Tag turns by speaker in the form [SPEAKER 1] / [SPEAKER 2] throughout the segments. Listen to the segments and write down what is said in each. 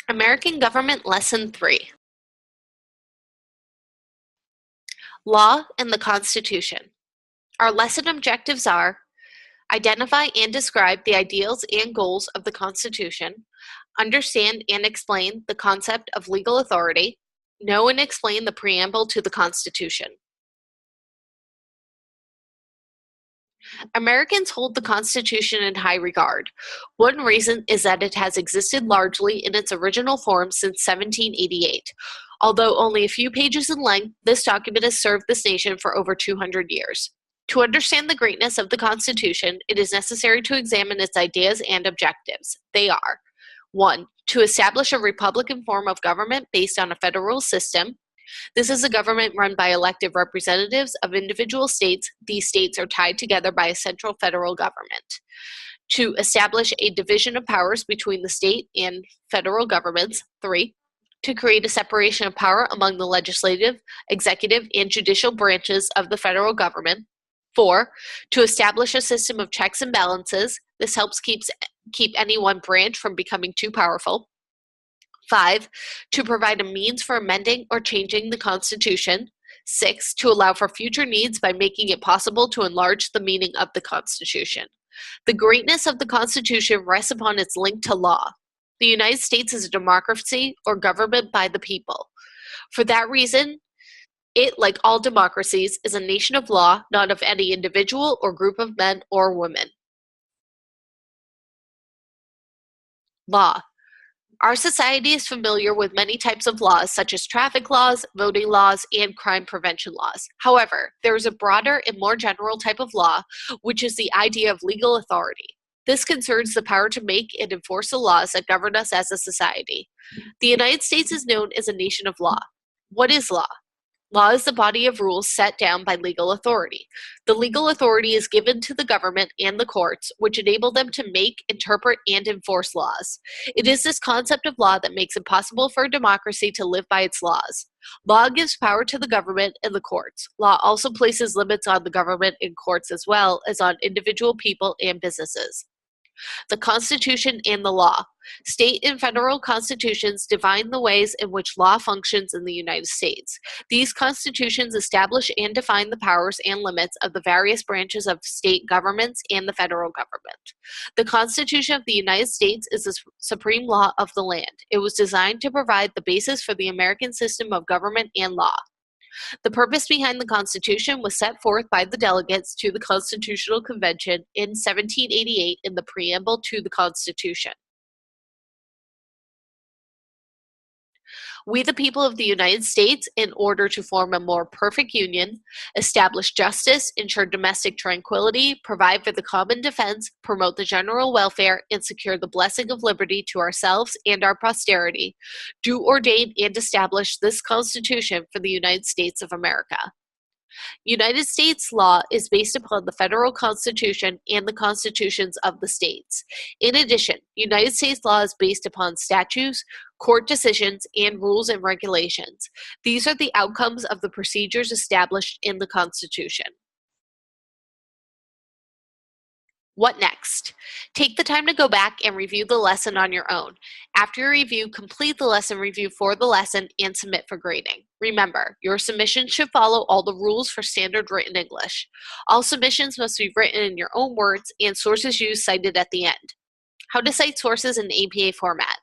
[SPEAKER 1] American Government Lesson 3. Law and the Constitution. Our lesson objectives are: identify and describe the ideals and goals of the Constitution, understand and explain the concept of legal authority, know and explain the preamble to the Constitution. Americans hold the Constitution in high regard. One reason is that it has existed largely in its original form since 1788. Although only a few pages in length, this document has served this nation for over 200 years. To understand the greatness of the Constitution, it is necessary to examine its ideas and objectives. They are: 1. To establish a republican form of government based on a federal system. This is a government run by elected representatives of individual states. These states are tied together by a central federal government. To establish a division of powers between the state and federal governments. 3. To create a separation of power among the legislative, executive, and judicial branches of the federal government. 4. To establish a system of checks and balances. This helps keep any one branch from becoming too powerful. 5. To provide a means for amending or changing the Constitution. 6. To allow for future needs by making it possible to enlarge the meaning of the Constitution. The greatness of the Constitution rests upon its link to law. The United States is a democracy, or government by the people. For that reason, it, like all democracies, is a nation of law, not of any individual or group of men or women. Law. Our society is familiar with many types of laws, such as traffic laws, voting laws, and crime prevention laws. However, there is a broader and more general type of law, which is the idea of legal authority. This concerns the power to make and enforce the laws that govern us as a society. The United States is known as a nation of law. What is law? Law is the body of rules set down by legal authority. The legal authority is given to the government and the courts, which enable them to make, interpret, and enforce laws. It is this concept of law that makes it possible for a democracy to live by its laws. Law gives power to the government and the courts. Law also places limits on the government and courts as well as on individual people and businesses. The Constitution and the law. State and federal constitutions define the ways in which law functions in the United States. These constitutions establish and define the powers and limits of the various branches of state governments and the federal government. The Constitution of the United States is the supreme law of the land. It was designed to provide the basis for the American system of government and law. The purpose behind the Constitution was set forth by the delegates to the Constitutional Convention in 1788 in the preamble to the Constitution. We, the people of the United States, in order to form a more perfect union, establish justice, ensure domestic tranquility, provide for the common defense, promote the general welfare, and secure the blessing of liberty to ourselves and our posterity, do ordain and establish this Constitution for the United States of America. United States law is based upon the federal Constitution and the constitutions of the states. In addition, United States law is based upon statutes, court decisions, and rules and regulations. These are the outcomes of the procedures established in the Constitution. What next? Take the time to go back and review the lesson on your own. After your review, complete the lesson review for the lesson and submit for grading. Remember, your submission should follow all the rules for standard written English. All submissions must be written in your own words and sources used cited at the end. How to cite sources in APA format.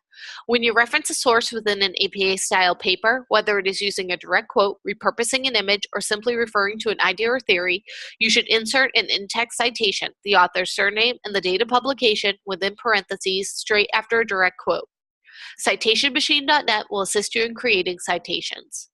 [SPEAKER 1] When you reference a source within an APA-style paper, whether it is using a direct quote, repurposing an image, or simply referring to an idea or theory, you should insert an in-text citation, the author's surname, and the date of publication within parentheses straight after a direct quote. CitationMachine.net will assist you in creating citations.